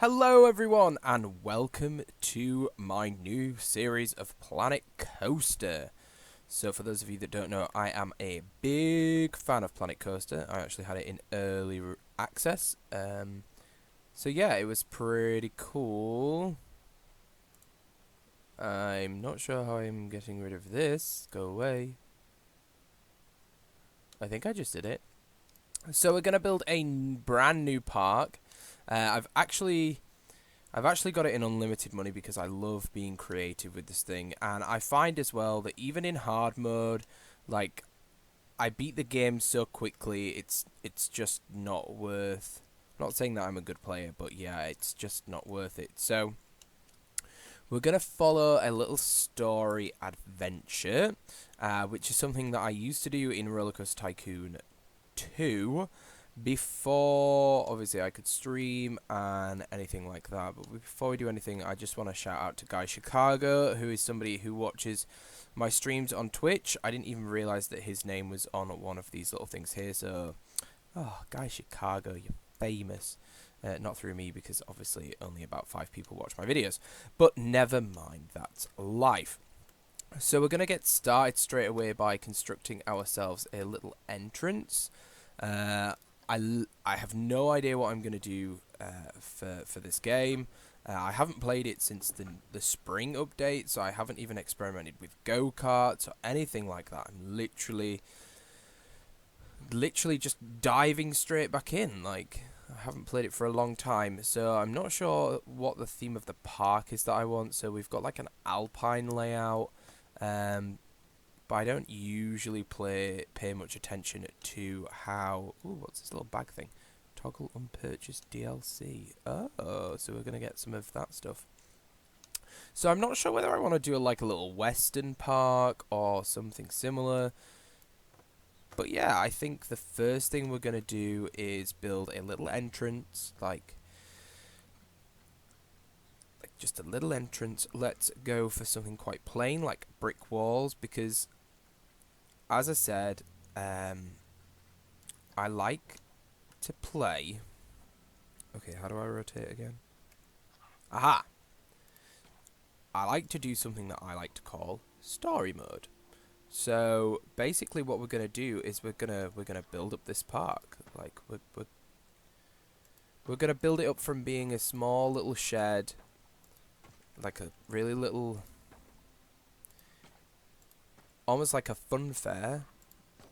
Hello everyone and welcome to my new series of Planet Coaster. So for those of you that don't know, I am a big fan of Planet Coaster. I actually had it in early access. So yeah, it was pretty cool. I'm not sure how I'm getting rid of this. Go away. I think I just did it. So we're going to build a brand new park. I've actually got it in unlimited money because I love being creative with this thing, and I find as well that even in hard mode, like, I beat the game so quickly, it's just not worth. Not saying that I'm a good player, but yeah, it's just not worth it. So we're gonna follow a little story adventure, which is something that I used to do in Roller Coaster Tycoon 2 before obviously I could stream and anything like that. But before we do anything, I just want to shout out to Guy Chicago, who is somebody who watches my streams on Twitch. I didn't even realize that his name was on one of these little things here. So, oh, Guy Chicago, you're famous. Not through me, because obviously only about 5 people watch my videos. But never mind, that's life. So we're going to get started straight away by constructing ourselves a little entrance. I have no idea what I'm going to do for this game. I haven't played it since the spring update, so I haven't even experimented with go-karts or anything like that. I'm literally just diving straight back in. Like, I haven't played it for a long time, so I'm not sure what the theme of the park is that I want. So we've got like an alpine layout. But I don't usually pay much attention to how. Ooh, what's this little bag thing? Toggle unpurchased DLC. Oh, so we're gonna get some of that stuff. So I'm not sure whether I want to do like a little western park or something similar. But yeah, I think the first thing we're gonna do is build a little entrance, like just a little entrance. Let's go for something quite plain, like brick walls, because as I said, I like to play. Okay, how do I rotate again? Aha! I like to do something that I like to call story mode. So basically, what we're gonna do is we're gonna build up this park. Like we're gonna build it up from being a small little shed, like a really little, almost like a fun fair,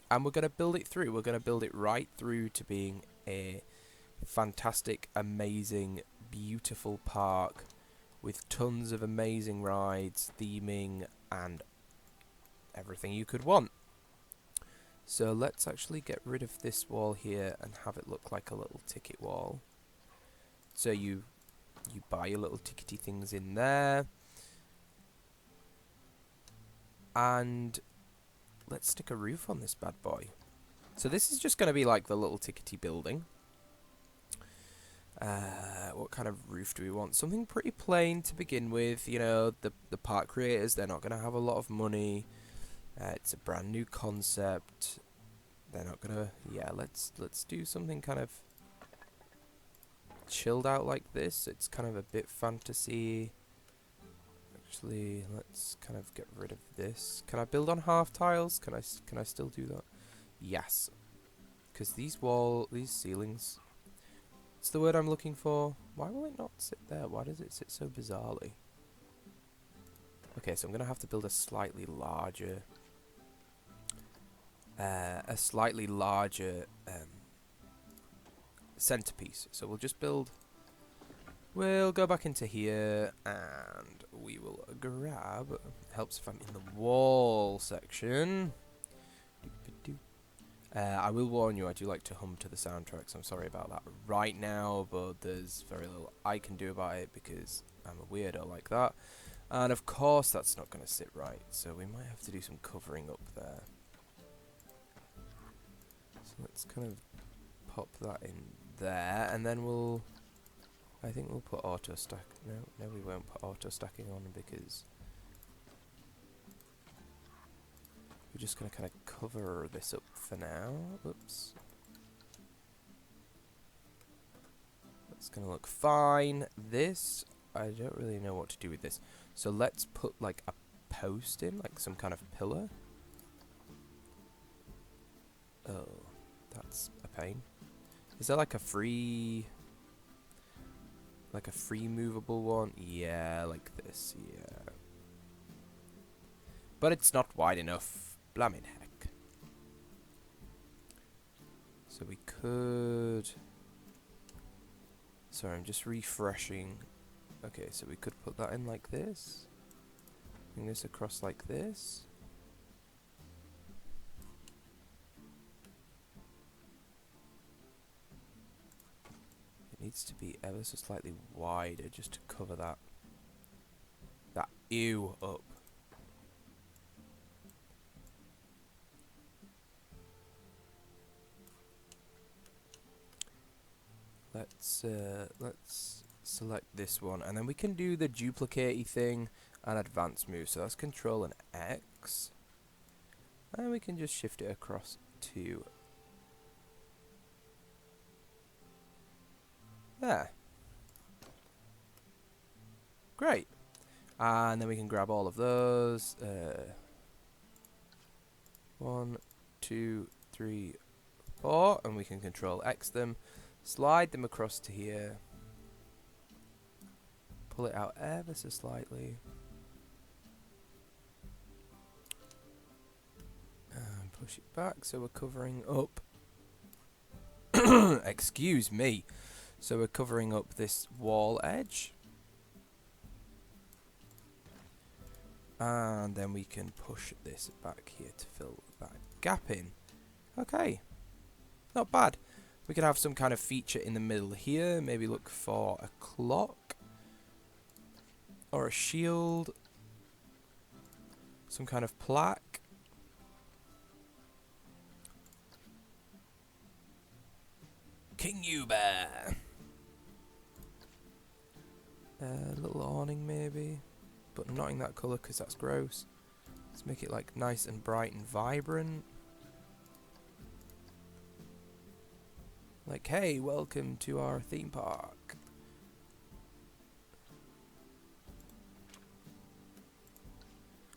and we're gonna build it through. We're gonna build it right through to being a fantastic, amazing, beautiful park with tons of amazing rides, theming, and everything you could want. So let's actually get rid of this wall here and have it look like a little ticket wall. So you buy your little tickety things in there. And let's stick a roof on this bad boy. So this is just going to be like the little tickety building. What kind of roof do we want? Something pretty plain to begin with. You know, the park creators, they're not going to have a lot of money. It's a brand new concept. They're not going to... Yeah, let's do something kind of chilled out like this. It's kind of a bit fantasy. Actually, let's kind of get rid of this. Can I build on half tiles? Can I still do that? Yes. Because these ceilings... What's the word I'm looking for? Why will it not sit there? Why does it sit so bizarrely? Okay, so I'm going to have to build a slightly larger... centerpiece. So we'll just build... We'll go back into here, and we will grab... Helps if I'm in the wall section. I will warn you, I do like to hum to the soundtracks. I'm sorry about that right now, but there's very little I can do about it because I'm a weirdo like that. And of course that's not going to sit right, so we might have to do some covering up there. So let's kind of pop that in there, and then I think we'll put auto stack. No, we won't put auto stacking on because we're just going to kind of cover this up for now. Oops. It's going to look fine. This, I don't really know what to do with this. So let's put like a post in, like some kind of pillar. Oh, that's a pain. Is there like a free movable one? Yeah, like this, yeah. But it's not wide enough. Blammin' heck. So we could... Sorry, I'm just refreshing. Okay, so we could put that in like this. Bring this across like this. It needs to be ever so slightly wider just to cover that ew up. Let's select this one, and then we can do the duplicate-y thing and advanced move. So that's Control and X, and we can just shift it across to there. Great. And then we can grab all of those. 1, 2, 3, 4, and we can Control X them. Slide them across to here. Pull it out ever so slightly. And push it back so we're covering up. Excuse me. So we're covering up this wall edge. And then we can push this back here to fill that gap in. Okay. Not bad. We could have some kind of feature in the middle here. Maybe look for a clock. Or a shield. Some kind of plaque. King Uber. A little awning maybe. But not in that colour because that's gross. Let's make it like nice and bright and vibrant. Like, hey, welcome to our theme park.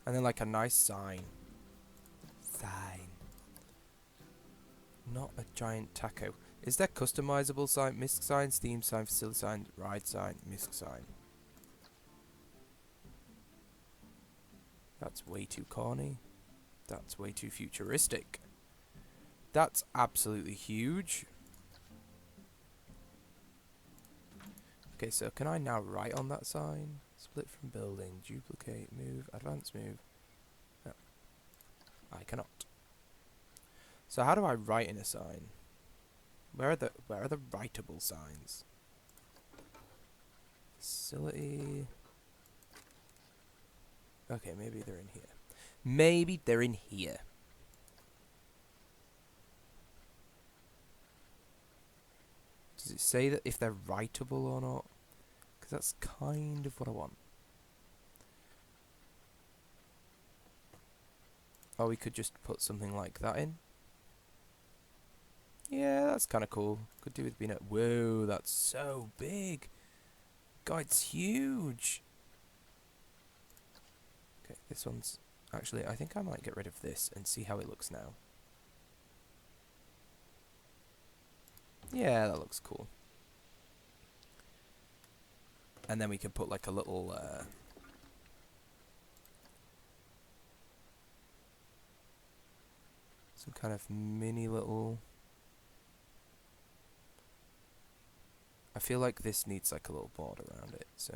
And then like a nice sign. Not a giant taco. Is there customizable sign, misc sign, Steam sign, facility sign, ride sign, misc sign? That's way too corny. That's way too futuristic. That's absolutely huge. Okay, so can I now write on that sign? Split from building, duplicate, move, advance move. No. I cannot. So how do I write in a sign? Where are the writable signs? Facility. Okay, maybe they're in here. Maybe they're in here. Does it say that if they're writable or not? Because that's kind of what I want. Or we could just put something like that in. Yeah, that's kind of cool. Could do with being a... Whoa, that's so big. God, it's huge. Okay, this one's... Actually, I think I might get rid of this and see how it looks now. Yeah, that looks cool. And then we can put like a little... some kind of mini little... I feel like this needs like a little board around it, so...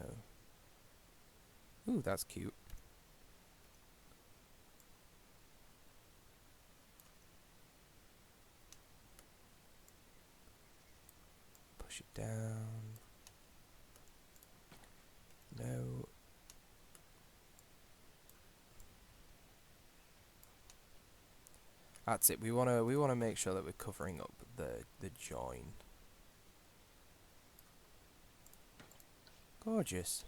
Ooh, that's cute. Push it down. No. That's it. We wanna make sure that we're covering up the join. Gorgeous.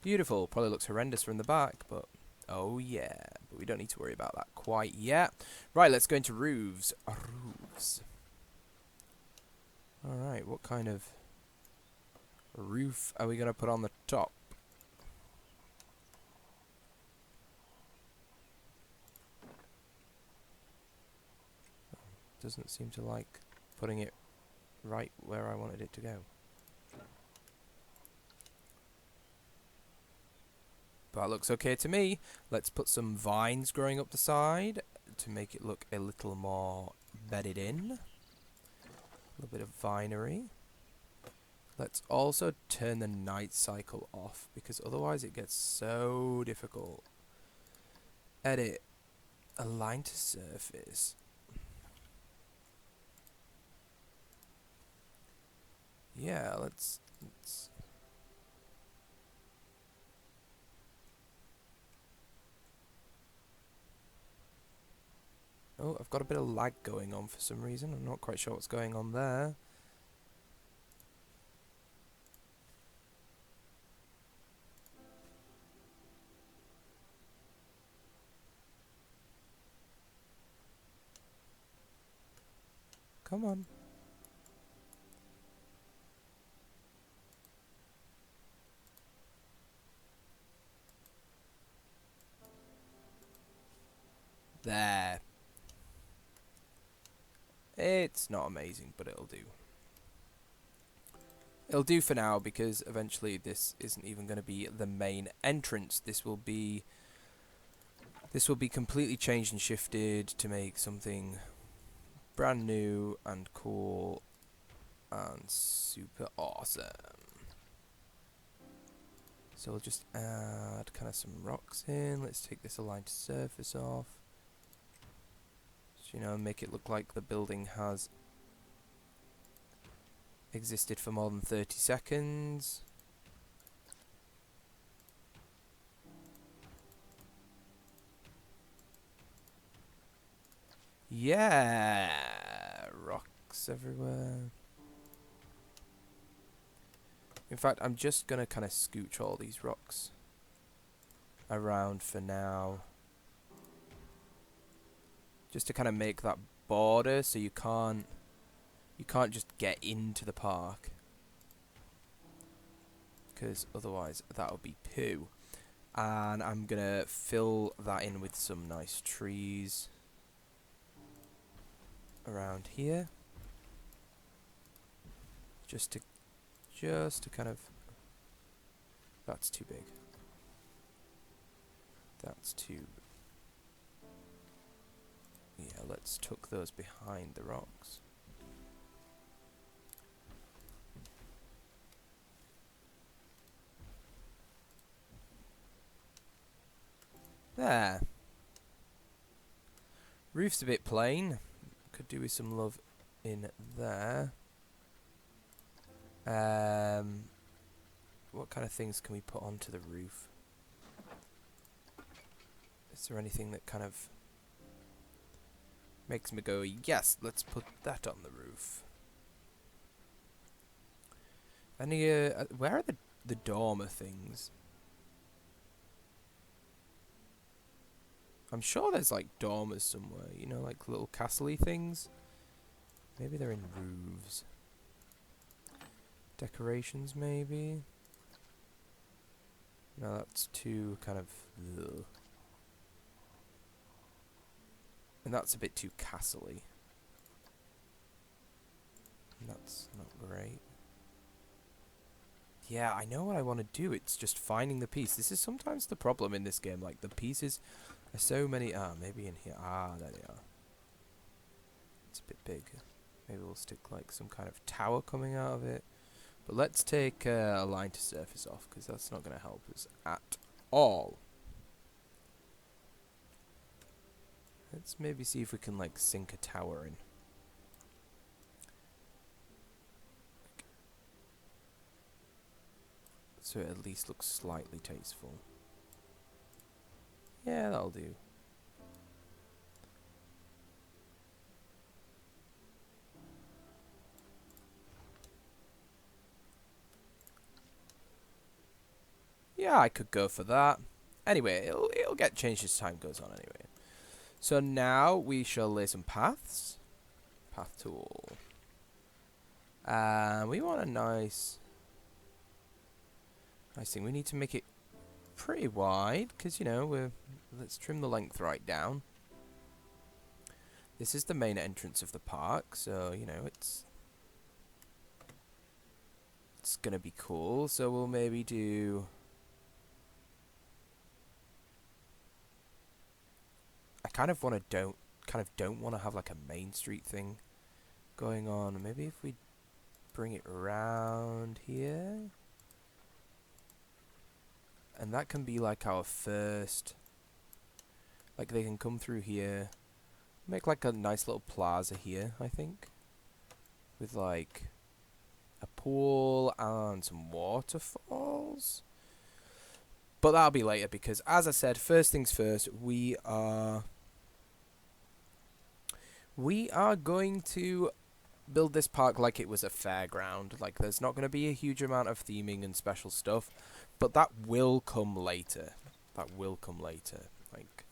Beautiful. Probably looks horrendous from the back, but oh yeah. But we don't need to worry about that quite yet. Right, let's go into roofs. Roofs. Alright, Right, what kind of roof are we going to put on the top? Doesn't seem to like putting it right where I wanted it to go. That looks okay to me. Let's put some vines growing up the side to make it look a little more bedded in. A little bit of vinery. Let's also turn the night cycle off, because otherwise it gets so difficult. Edit. Align to surface. Yeah, let's oh, I've got a bit of lag going on for some reason. I'm not quite sure what's going on there. Come on. There. It's not amazing, but it'll do. It'll do for now, because eventually this isn't even going to be the main entrance. This will be completely changed and shifted to make something brand new and cool and super awesome. So we'll just add kind of some rocks in. Let's take this aligned surface off. So, you know, make it look like the building has existed for more than 30 seconds. Yeah, rocks everywhere. In fact, I'm just gonna kind of scooch all these rocks around for now, just to kind of make that border so you can't just get into the park, because otherwise that would be poo. And I'm gonna fill that in with some nice trees around here, just to kind of, that's too big, that's too, yeah, let's tuck those behind the rocks. There. Roof's a bit plain. Could do with some love in there. What kind of things can we put onto the roof? Is there anything that kind of makes me go, yes, let's put that on the roof? Any, where are the dormer things? I'm sure there's like dormers somewhere, you know, like little castle-y things. Maybe they're in roofs. Decorations, maybe? No, that's too kind of, ugh. And that's a bit too castle-y. That's not great. Yeah, I know what I want to do. It's just finding the piece. This is sometimes the problem in this game. Like, the pieces are so many. Ah, maybe in here. Ah, there they are. It's a bit big. Maybe we'll stick, like, some kind of tower coming out of it. But let's take a line to surface off, because that's not going to help us at all. Let's maybe see if we can, like, sink a tower in. So it at least looks slightly tasteful. Yeah, that'll do. Yeah, I could go for that. Anyway, it'll get changed as time goes on anyway. So now we shall lay some paths. Path tool. We want a nice thing. We need to make it pretty wide because, you know, let's trim the length right down. This is the main entrance of the park, so, you know, it's gonna be cool. So we'll maybe do... I kind of don't want to have like a Main Street thing going on. Maybe if we bring it around here, and that can be like our first, like they can come through here, make like a nice little plaza here, I think, with like a pool and some waterfalls. But that'll be later because, as I said, first things first, we are going to build this park like it was a fairground. Like, there's not going to be a huge amount of theming and special stuff, but that will come later. Like,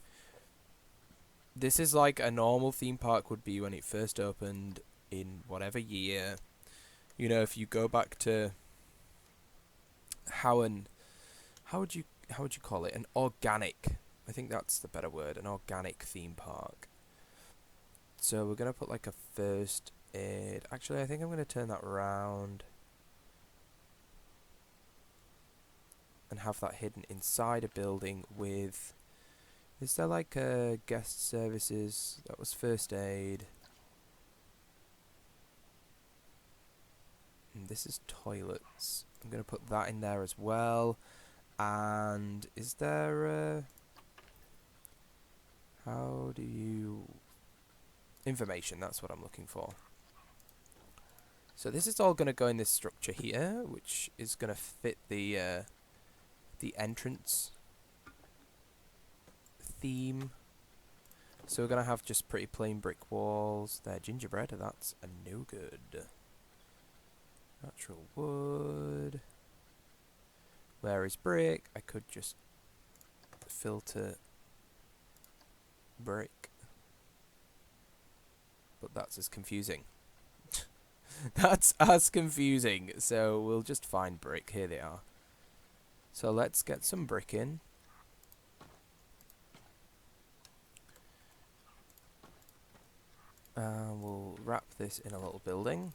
this is like a normal theme park would be when it first opened in whatever year. You know, if you go back to how would you call it? An organic. I think that's the better word. An organic theme park. So we're going to put like a first aid. Actually, I think I'm going to turn that around and have that hidden inside a building with... Is there like a guest services? That was first aid. And this is toilets. I'm going to put that in there as well. And is there a... How do you... Information, that's what I'm looking for. So this is all going to go in this structure here, which is going to fit the entrance theme. So we're going to have just pretty plain brick walls. They're gingerbread, that's a no good. Natural wood. Where is brick? I could just filter brick. But that's as confusing. That's as confusing. So we'll just find brick. Here they are. So let's get some brick in. We'll wrap this in a little building.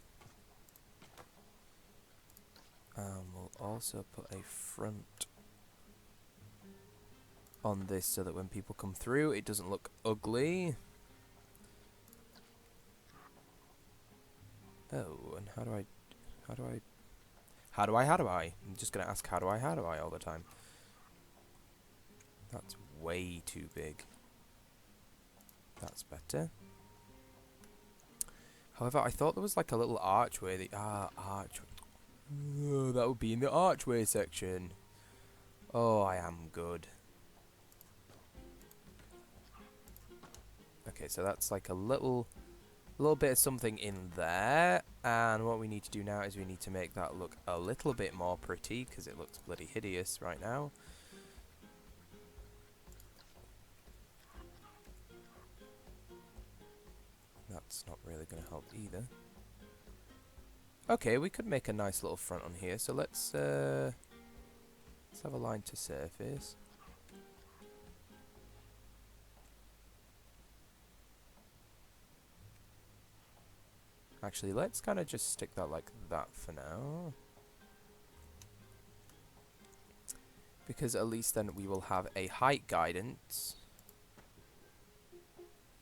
We'll also put a front on this so that when people come through it doesn't look ugly. Oh, and how do I... I'm just going to ask how do I all the time. That's way too big. That's better. However, I thought there was like a little archway. Archway. Oh, that would be in the archway section. Oh, I am good. Okay, so that's like a little bit of something in there, and what we need to do now is we need to make that look a little bit more pretty because it looks bloody hideous right now. That's not really going to help either. Okay, we could make a nice little front on here, so let's have a line to surface. Actually, let's kind of just stick that like that for now. Because at least then we will have a height guidance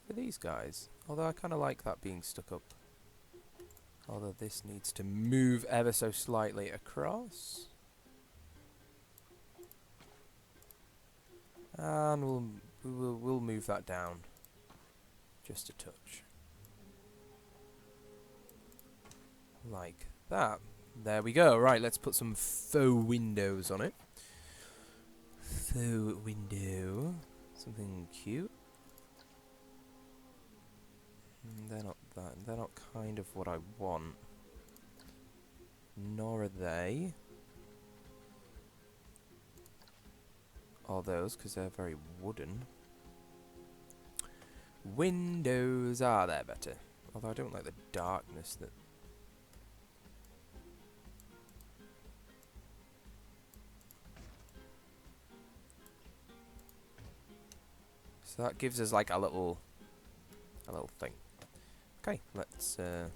for these guys. Although I kind of like that being stuck up. Although this needs to move ever so slightly across. And we'll move that down just a touch. Like that. There we go. Right, let's put some faux windows on it. Faux window. Something cute. They're not that. They're not kind of what I want. Nor are they. Or those, because they're very wooden. Windows. Ah, they're better. Although I don't like the darkness that So that gives us like a little thing. Okay, let's put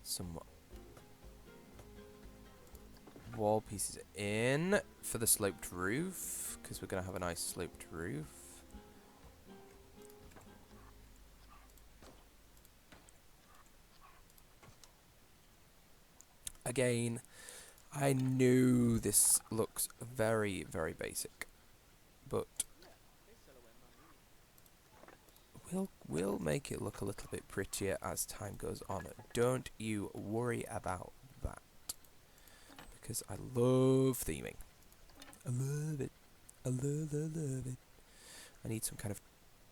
some wall pieces in for the sloped roof, because we're going to have a nice sloped roof. Again, I knew this looks very, very basic, but we'll make it look a little bit prettier as time goes on. Don't you worry about that, because I love theming. I love it. I love it. I need some kind of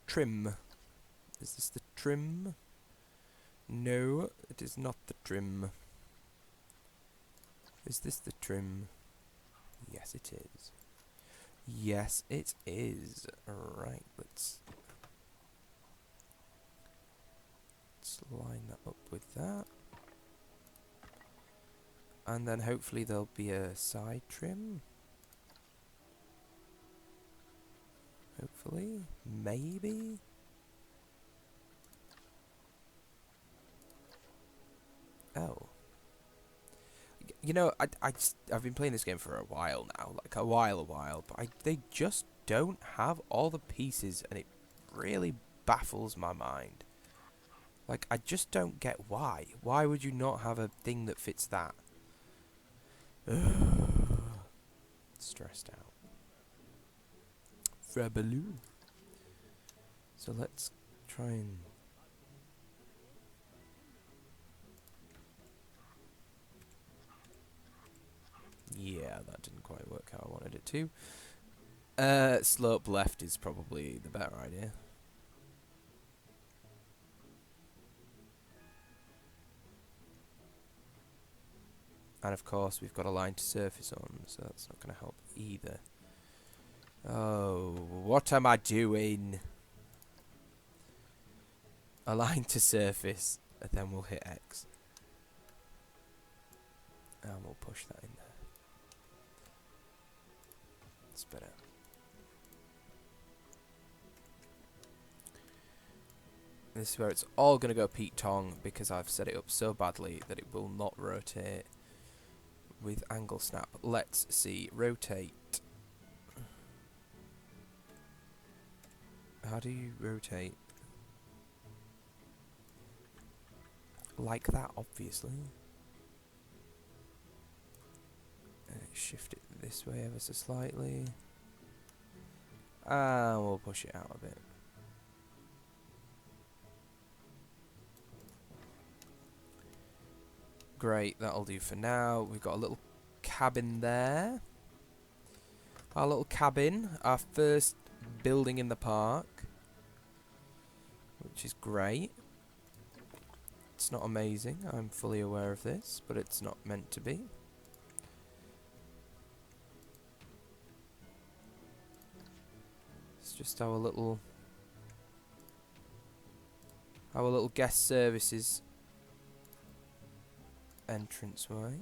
trim. Is this the trim? No, it is not the trim. Is this the trim? Yes, it is. Yes, it is. Alright, let's line that up with that. And then hopefully there'll be a side trim. Hopefully. Maybe. Oh. You know, I've been playing this game for a while now, like a while, but they just don't have all the pieces, and it really baffles my mind. Like, I just don't get why. Why would you not have a thing that fits that? Stressed out. Frabaloo. So let's try and... Yeah, that didn't quite work how I wanted it to. Slope left is probably the better idea. And of course we've got a line to surface on, so that's not going to help either. Oh, what am I doing? A line to surface, and then we'll hit X. And we'll push that in there. It's better. This is where it's all going to go Pete Tong, because I've set it up so badly that it will not rotate with angle snap. Let's see. Rotate. How do you rotate? Like that, obviously. And shift it this way ever so slightly. And we'll push it out a bit. Great, that'll do for now. We've got a little cabin there. Our little cabin, our first building in the park, which is great. It's not amazing, I'm fully aware of this, but it's not meant to be. It's just our little guest services entranceway.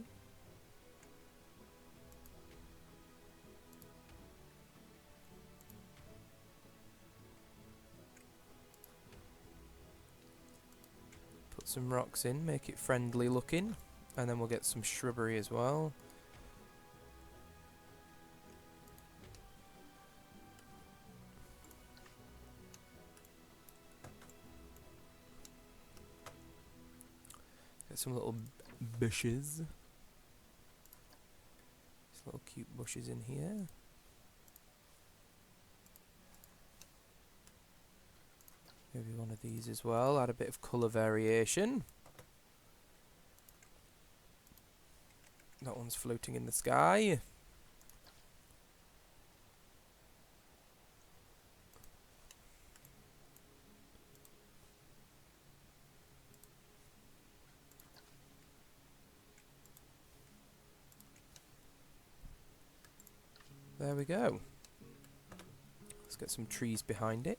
Put some rocks in, make it friendly looking, and then we'll get some shrubbery as well. Get some little bushes. These little cute bushes in here. Maybe one of these as well, add a bit of colour variation. That one's floating in the sky. There we go. Let's get some trees behind it.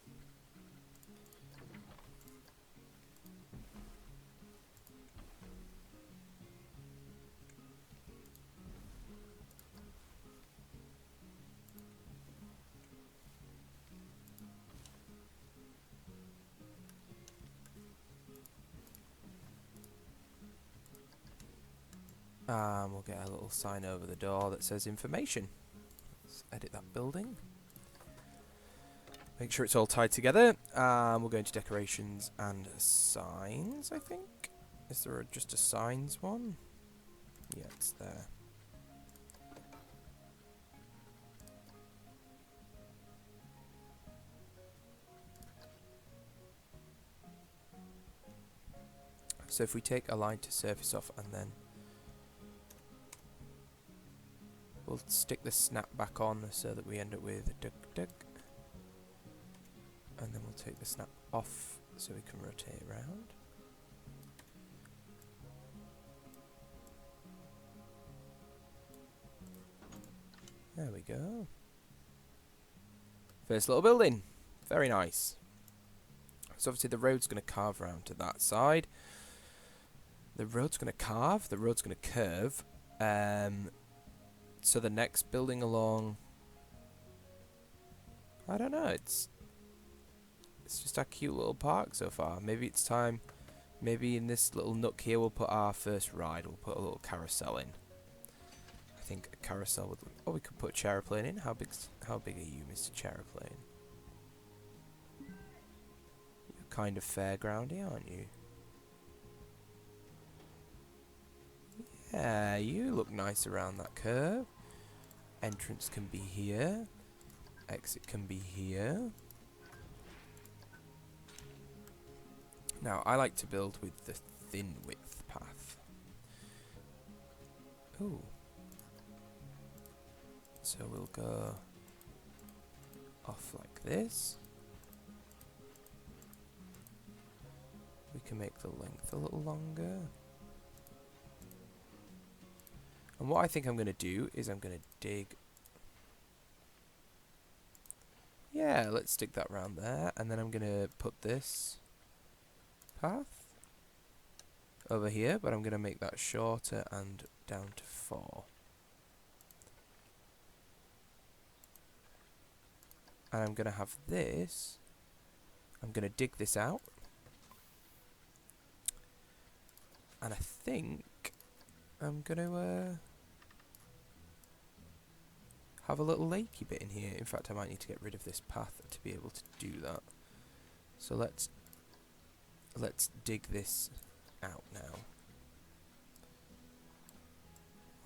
We'll get a little sign over the door that says information. Let's edit that building. Make sure it's all tied together. We'll go into decorations and signs, I think. Is there just a signs one? Yeah, it's there. So if we take a line to surface off and then we'll stick the snap back on so that we end up with a duck duck. And then we'll take the snap off so we can rotate around. There we go. First little building. Very nice. So obviously the road's going to carve around to that side. The road's going to carve. The road's going to curve. So the next building along... I don't know. It's just a cute little park so far. Maybe it's time... Maybe in this little nook here we'll put our first ride. We'll put a little carousel in. I think a carousel would... Oh, we could put a Chairplane in. How big are you, Mr. Chairplane? You're kind of fairgroundy, aren't you? Yeah, you look nice around that curve. Entrance can be here. Exit can be here. Now, I like to build with the thin width path. Ooh. So we'll go off like this. We can make the length a little longer. And what I think I'm going to do is I'm going to dig... Yeah, let's stick that round there. And then I'm going to put this path over here, but I'm going to make that shorter and down to 4. And I'm going to have this. I'm going to dig this out. And I think I'm going to have a little lakey bit in here. In fact, I might need to get rid of this path to be able to do that. So let's dig this out now.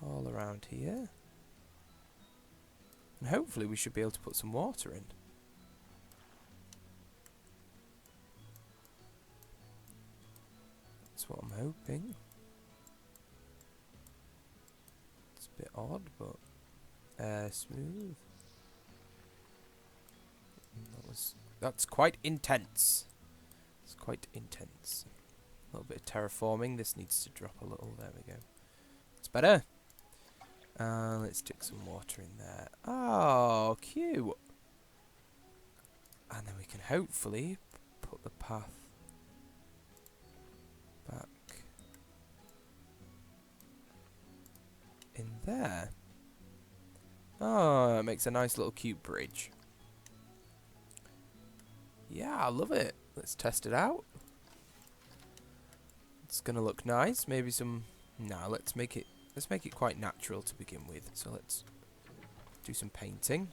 All around here. And hopefully we should be able to put some water in. That's what I'm hoping. It's a bit odd, but smooth. That's quite intense. It's quite intense. A little bit of terraforming. This needs to drop a little. There we go. It's better. Let's stick some water in there. Oh, cute. And then we can hopefully put the path back in there. Oh, it makes a nice little cute bridge. Yeah, I love it. Let's test it out. It's gonna look nice. Maybe some... No, let's make it quite natural to begin with. So let's do some painting.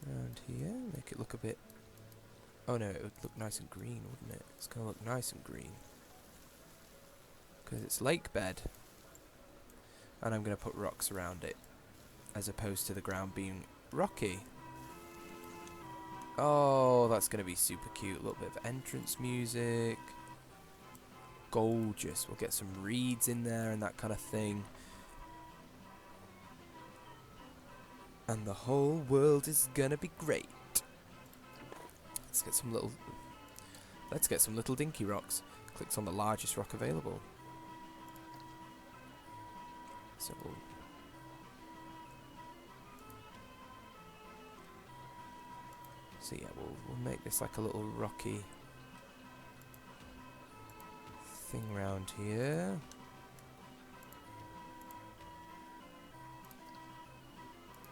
Around here, make it look a bit... Oh no, it would look nice and green, wouldn't it? It's gonna look nice and green. Because it's lake bed. And I'm gonna put rocks around it, as opposed to the ground being rocky. Oh, that's gonna be super cute. A little bit of entrance music. Gorgeous. We'll get some reeds in there and that kind of thing. And the whole world is gonna be great. Let's get some little dinky rocks. Clicks on the largest rock available. So yeah, we'll make this like a little rocky thing round here.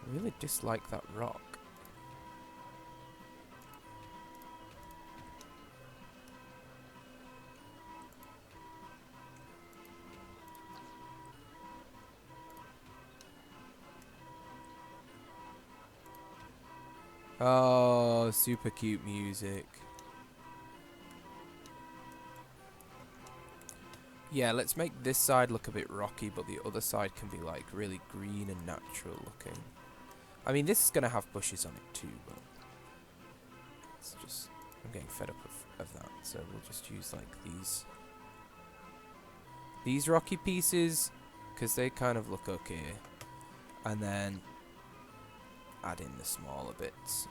I really dislike that rock. Oh, super cute music. Yeah, let's make this side look a bit rocky, but the other side can be like really green and natural looking. I mean, this is going to have bushes on it too, but it's just, I'm getting fed up of that, so we'll just use like these rocky pieces, because they kind of look okay, and then add in the smaller bits.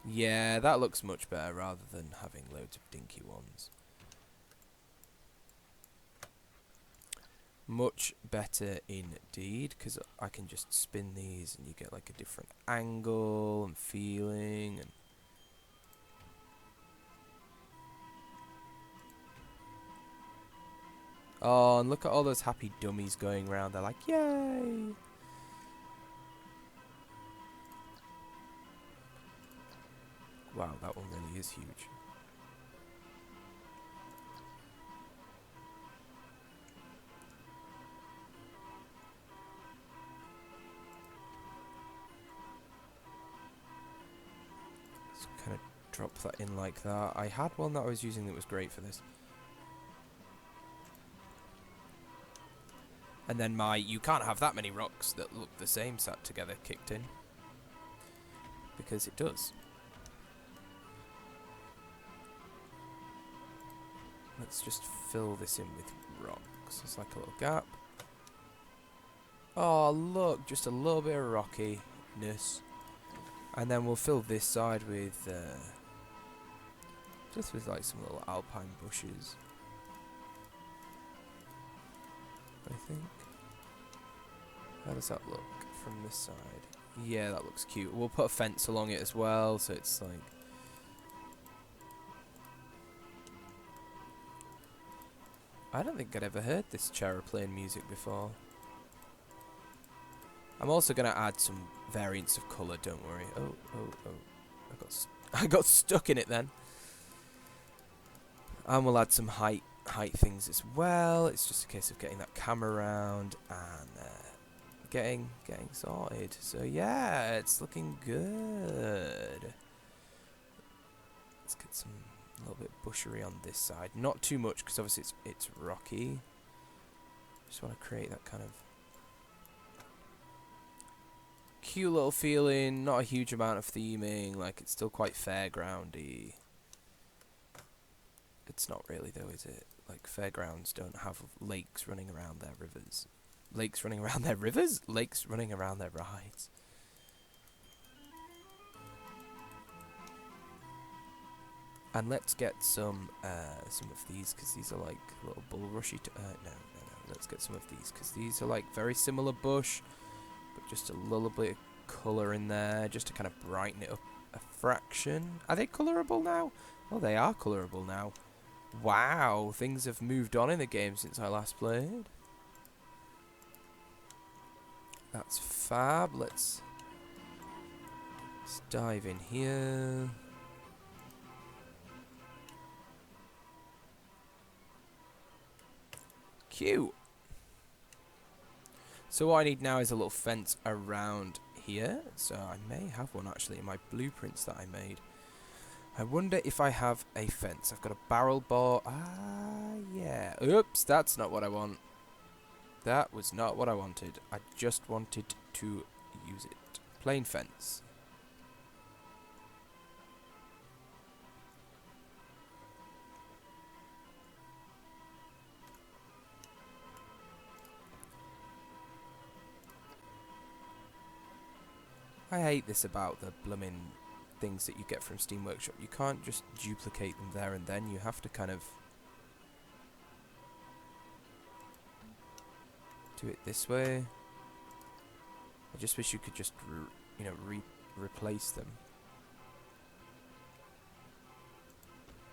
Yeah, that looks much better rather than having loads of dinky ones. Much better indeed, because I can just spin these and you get like a different angle and feeling. And oh, and look at all those happy dummies going around. They're like, yay! Wow, that one really is huge. Just kind of drop that in like that. I had one that I was using that was great for this. And then my you can't have that many rocks that look the same sat together kicked in. Because it does. Let's just fill this in with rocks. It's like a little gap. Oh, look, just a little bit of rockiness. And then we'll fill this side with, just with like some little alpine bushes. I think. How does that look from this side? Yeah, that looks cute. We'll put a fence along it as well, so it's like... I don't think I'd ever heard this Chara playing music before. I'm also going to add some variants of colour, don't worry. Oh. I got stuck in it then. And we'll add some height things as well. It's just a case of getting that camera around and getting sorted. So yeah, it's looking good. Let's get some a little bit bushery on this side. Not too much because obviously it's rocky. Just want to create that kind of cute little feeling. Not a huge amount of theming. Like it's still quite fairgroundy. It's not really though, is it? Like fairgrounds don't have lakes running around their rivers. Lakes running around their rivers? Lakes running around their rides. And let's get some of these, because these are like little bulrushy. No. Let's get some of these, because these are like very similar bush, but just a little bit of colour in there, just to kind of brighten it up a fraction. Are they colourable now? Oh, they are colourable now. Wow, things have moved on in the game since I last played. That's fab. Let's dive in here. Cute. So what I need now is a little fence around here. So I may have one actually in my blueprints that I made. I wonder if I have a fence. I've got a barrel board. Ah, yeah. Oops, that's not what I want. That was not what I wanted. I just wanted to use it. Plain fence. I hate this about the blooming things that you get from Steam Workshop. You can't just duplicate them there and then. You have to kind of do it this way. I just wish you could just, replace them.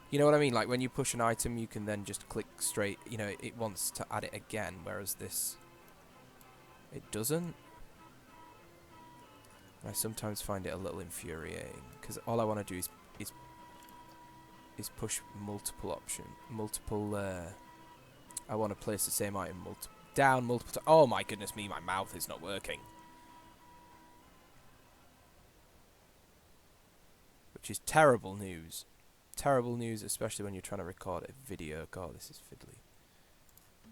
You know what I mean? Like when you push an item, you can then just click straight. You know, it wants to add it again, whereas this, it doesn't. I sometimes find it a little infuriating because all I want to do is push multiple I want to place the same item down multiple times. Oh my goodness me, my mouth is not working. which is terrible news. Terrible news, especially when you're trying to record a video. God, this is fiddly.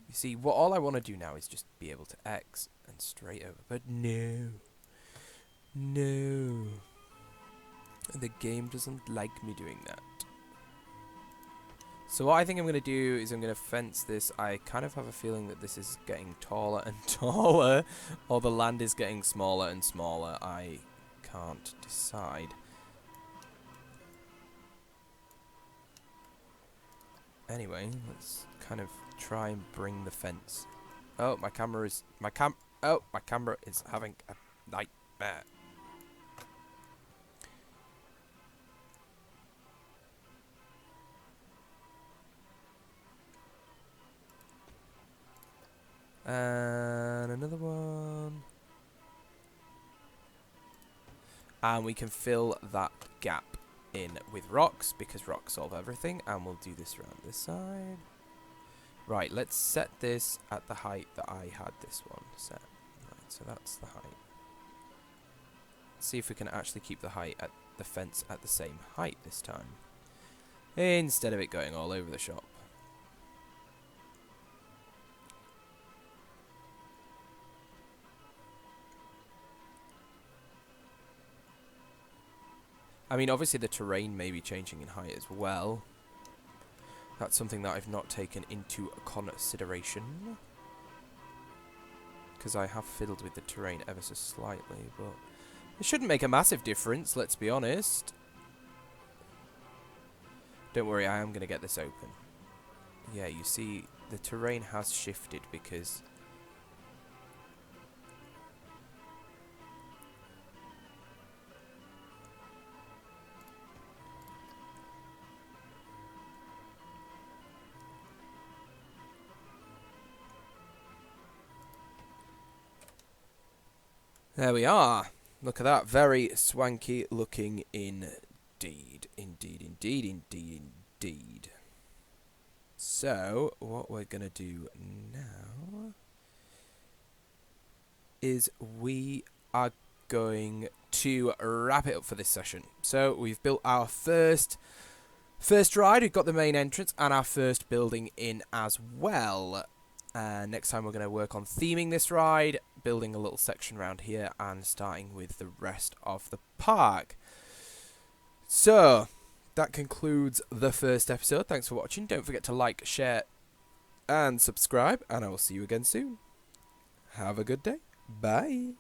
You see, all I want to do now is just be able to X and straight over. But no. No. The game doesn't like me doing that. So what I think I'm going to do is I'm going to fence this. I kind of have a feeling that this is getting taller and taller, or the land is getting smaller and smaller. I can't decide. Anyway, let's kind of try and bring the fence. Oh, my camera is having a nightmare. And another one. And we can fill that gap in with rocks, because rocks solve everything. And we'll do this around this side. Right, let's set this at the height that I had this one set. Right, so that's the height. Let's see if we can actually keep the height at the fence at the same height this time, instead of it going all over the shop. I mean, obviously the terrain may be changing in height as well. That's something that I've not taken into consideration, because I have fiddled with the terrain ever so slightly, but it shouldn't make a massive difference, let's be honest. Don't worry, I am going to get this open. Yeah, you see, the terrain has shifted because... There we are. Look at that. Very swanky looking indeed. Indeed. So, what we're going to do now is we are going to wrap it up for this session. So, we've built our first ride. We've got the main entrance and our first building in as well. Next time we're going to work on theming this ride, building a little section around here, and starting with the rest of the park. So, that concludes the first episode. Thanks for watching. Don't forget to like, share, and subscribe, and I will see you again soon. Have a good day. Bye.